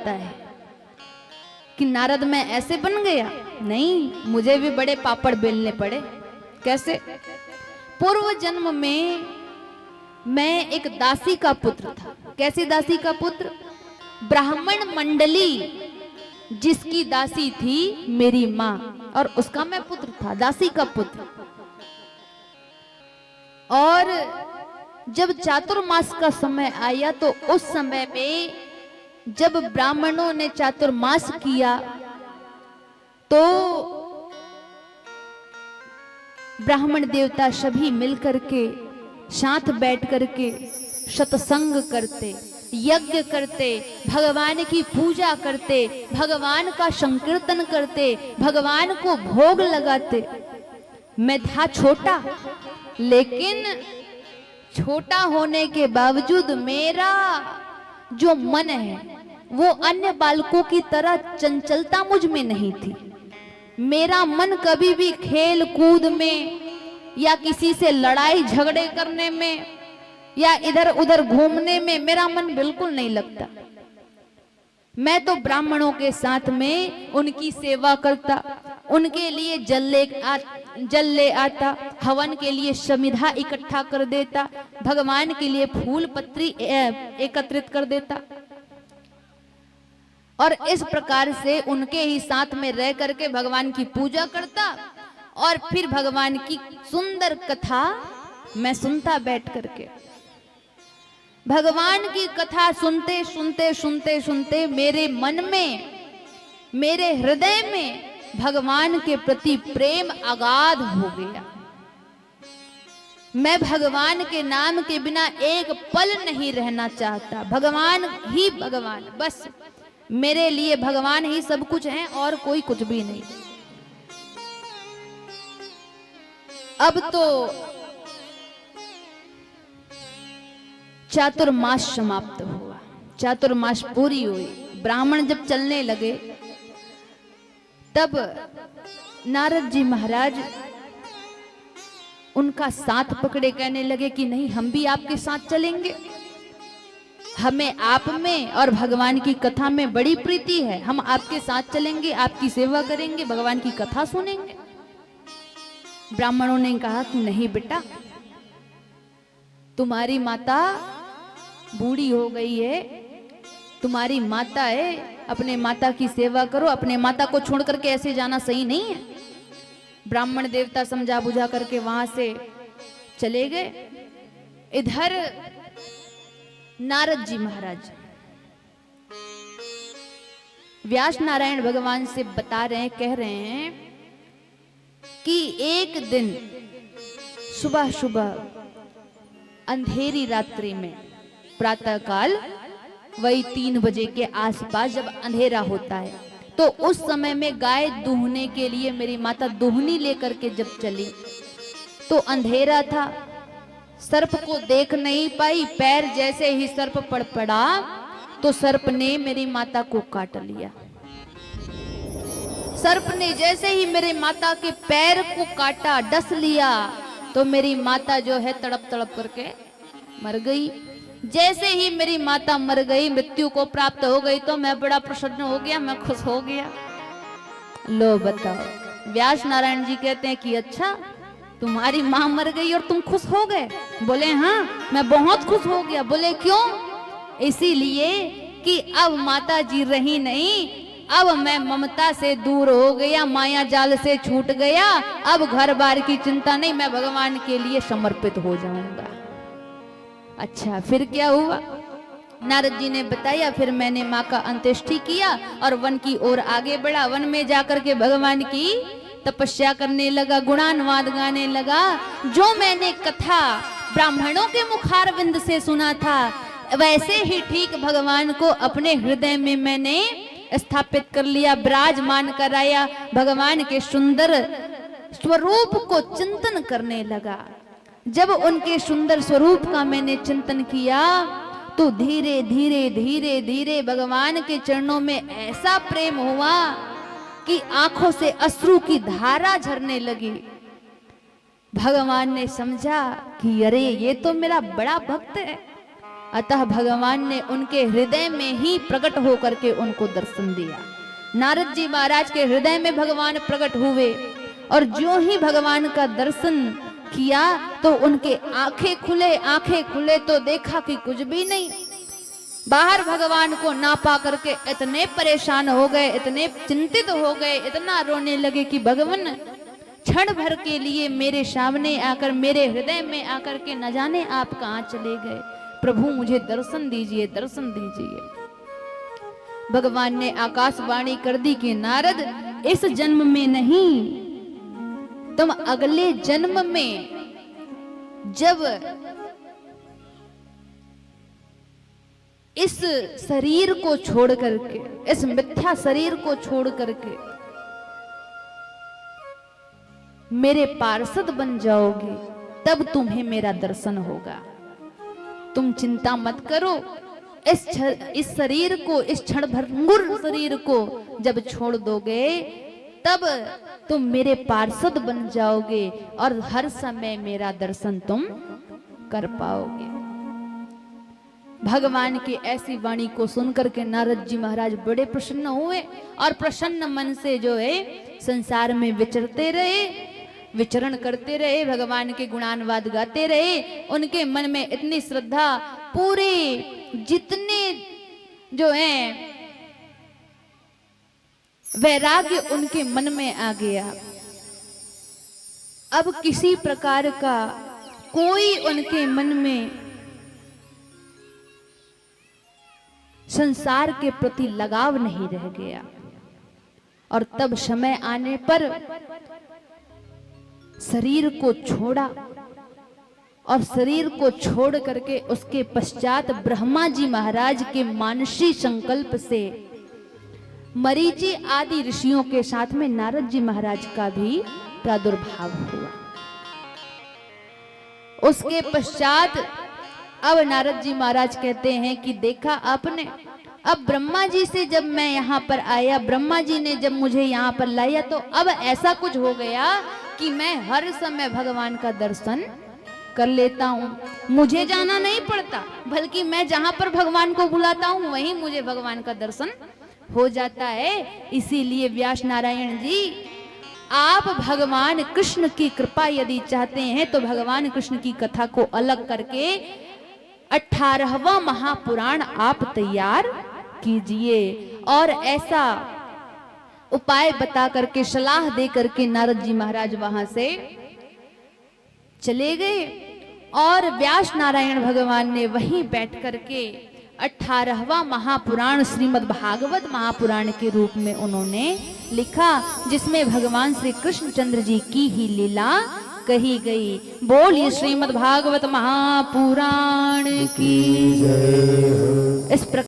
बताता है कि नारद मैं ऐसे बन गया। नहीं, मुझे भी बड़े पापड़ बेलने पड़े। कैसे? पूर्व जन्म में मैं एक दासी का पुत्र था। कैसी दासी का पुत्र? ब्राह्मण मंडली जिसकी दासी थी मेरी माँ, और उसका मैं पुत्र था, दासी का पुत्र। और जब चातुर्मास का समय आया तो उस समय में जब ब्राह्मणों ने चातुर्मास किया तो ब्राह्मण देवता सभी मिलकर के साथ बैठ करके सत्संग करते, यज्ञ करते, भगवान की पूजा करते, भगवान का संकीर्तन करते, भगवान को भोग लगाते। मैं था छोटा, लेकिन छोटा होने के बावजूद मेरा जो मन है वो अन्य बालकों की तरह चंचलता मुझ में नहीं थी। मेरा मन कभी भी खेल कूद में या किसी से लड़ाई झगड़े करने में या इधर उधर घूमने में मेरा मन बिल्कुल नहीं लगता। मैं तो ब्राह्मणों के साथ में उनकी सेवा करता, उनके लिए जल ले आता, हवन के लिए समिधा इकट्ठा कर देता, भगवान के लिए फूल पत्री एकत्रित कर देता, और इस प्रकार से उनके ही साथ में रह करके भगवान की पूजा करता। और फिर भगवान की सुंदर कथा मैं सुनता बैठ करके। भगवान की कथा सुनते सुनते सुनते सुनते मेरे मन में, मेरे हृदय में भगवान के प्रति प्रेम अगाध हो गया। मैं भगवान के नाम के बिना एक पल नहीं रहना चाहता। भगवान ही भगवान, बस मेरे लिए भगवान ही सब कुछ है और कोई कुछ भी नहीं। अब तो चातुर्मास समाप्त हुआ, चातुर्मास पूरी हुई, ब्राह्मण जब चलने लगे तब नारद जी महाराज उनका साथ पकड़े कहने लगे कि नहीं, हम भी आपके साथ चलेंगे। हमें आप में और भगवान की कथा में बड़ी प्रीति है, हम आपके साथ चलेंगे, आपकी सेवा करेंगे, भगवान की कथा सुनेंगे। ब्राह्मणों ने कहा कि नहीं बेटा, तुम्हारी माता बूढ़ी हो गई है, तुम्हारी माता है, अपने माता की सेवा करो, अपने माता को छोड़ करके ऐसे जाना सही नहीं है। ब्राह्मण देवता समझा बुझा करके वहां से चले गए। इधर नारद जी महाराज व्यास नारायण भगवान से बता रहे हैं, कह रहे हैं कि एक दिन सुबह सुबह अंधेरी रात्रि में, प्रातः काल वही 3 बजे के आसपास जब अंधेरा होता है, तो उस समय में गाय दूहने के लिए मेरी माता दूहनी लेकर के जब चली तो अंधेरा था, सर्प को देख नहीं पाई। पैर जैसे ही सर्प पड़ा तो सर्प ने मेरी माता को काट लिया। सर्प ने जैसे ही मेरे माता के पैर को काटा, डस लिया, तो मेरी माता जो है तड़प तड़प करके मर गई। जैसे ही मेरी माता मर गई, मृत्यु को प्राप्त हो गई, तो मैं बड़ा प्रसन्न हो गया, मैं खुश हो गया। लो बताओ, व्यास नारायण जी कहते हैं कि अच्छा, तुम्हारी माँ मर गई और तुम खुश हो गए? बोले हाँ, मैं बहुत खुश हो गया। बोले क्यों? इसीलिए कि अब माता जी रही नहीं, अब मैं ममता से दूर हो गया, माया जाल से छूट गया, अब घर बार की चिंता नहीं, मैं भगवान के लिए समर्पित हो जाऊंगा। अच्छा, फिर क्या हुआ? नारद जी ने बताया, फिर मैंने माँ का अंत्येष्टि किया और वन की ओर आगे बढ़ा। वन में जाकर के भगवान की तपस्या करने लगा, गुणानुवाद गाने लगा। जो मैंने कथा ब्राह्मणों के मुखारविंद से सुना था, वैसे ही ठीक भगवान को अपने हृदय में मैंने स्थापित कर लिया, विराजमान कराया। भगवान के सुंदर स्वरूप को चिंतन करने लगा। जब उनके सुंदर स्वरूप का मैंने चिंतन किया तो धीरे धीरे धीरे धीरे भगवान के चरणों में ऐसा प्रेम हुआ कि आंखों से अश्रु की धारा झरने लगी। भगवान ने समझा कि अरे ये तो मेरा बड़ा भक्त है, अतः भगवान ने उनके हृदय में ही प्रकट होकर के उनको दर्शन दिया। नारद जी महाराज के हृदय में भगवान प्रकट हुए और जो ही भगवान का दर्शन किया तो उनके आंखें खुले तो देखा कि कुछ भी नहीं। बाहर भगवान को ना पा करके इतने परेशान हो गए, इतने चिंतित हो गए, इतना रोने लगे कि भगवान क्षण भर के लिए मेरे सामने आकर, मेरे हृदय में आकर के न जाने आप कहां चले गए। प्रभु मुझे दर्शन दीजिए, दर्शन दीजिए। भगवान ने आकाशवाणी कर दी कि नारद, इस जन्म में नहीं, तुम अगले जन्म में जब इस शरीर को छोड़ करके, इस मिथ्या शरीर को छोड़ करके मेरे पार्षद बन जाओगे, तब तुम्हें मेरा दर्शन होगा। तुम चिंता मत करो। इस शरीर को, इस क्षण भंगुर शरीर को जब छोड़ दोगे तब तुम मेरे पार्षद बन जाओगे और हर समय मेरा दर्शन तुम कर पाओगे। भगवान की ऐसी वाणी को सुनकर के नारद जी महाराज बड़े प्रसन्न हुए और प्रसन्न मन से जो है संसार में विचरते रहे, विचरण करते रहे, भगवान के गुणानुवाद गाते रहे। उनके मन में इतनी श्रद्धा, पूरे जितने जो हैं वैराग्य उनके मन में आ गया। अब किसी प्रकार का कोई उनके मन में संसार के प्रति लगाव नहीं रह गया। और तब समय आने पर शरीर को छोड़ा और शरीर को छोड़ करके उसके पश्चात ब्रह्मा जी महाराज के मानसी संकल्प से मरीचि आदि ऋषियों के साथ में नारद जी महाराज का भी प्रादुर्भाव हुआ। उसके पश्चात अब नारद जी महाराज कहते हैं कि देखा आपने, अब ब्रह्मा जी से जब मैं यहाँ पर आया, ब्रह्मा जी ने जब मुझे यहाँ पर लाया, तो अब ऐसा कुछ हो गया कि मैं हर समय भगवान का दर्शन कर लेता हूँ। मुझे जाना नहीं पड़ता, बल्कि मैं जहाँ पर भगवान को बुलाता हूँ वहीं मुझे भगवान का दर्शन हो जाता है। इसीलिए व्यास नारायण जी, आप भगवान कृष्ण की कृपा यदि चाहते हैं तो भगवान कृष्ण की कथा को अलग करके 18वां महापुराण आप तैयार कीजिए। और ऐसा उपाय बता करके, सलाह दे करके नारद जी महाराज वहां से चले गए और व्यास नारायण भगवान ने वहीं बैठ करके 18वां महापुराण श्रीमद् भागवत महापुराण के रूप में उन्होंने लिखा, जिसमें भगवान श्री कृष्णचंद्र जी की ही लीला कही गई। बोलिए श्रीमद् भागवत महापुराण की जय। इस प्रकार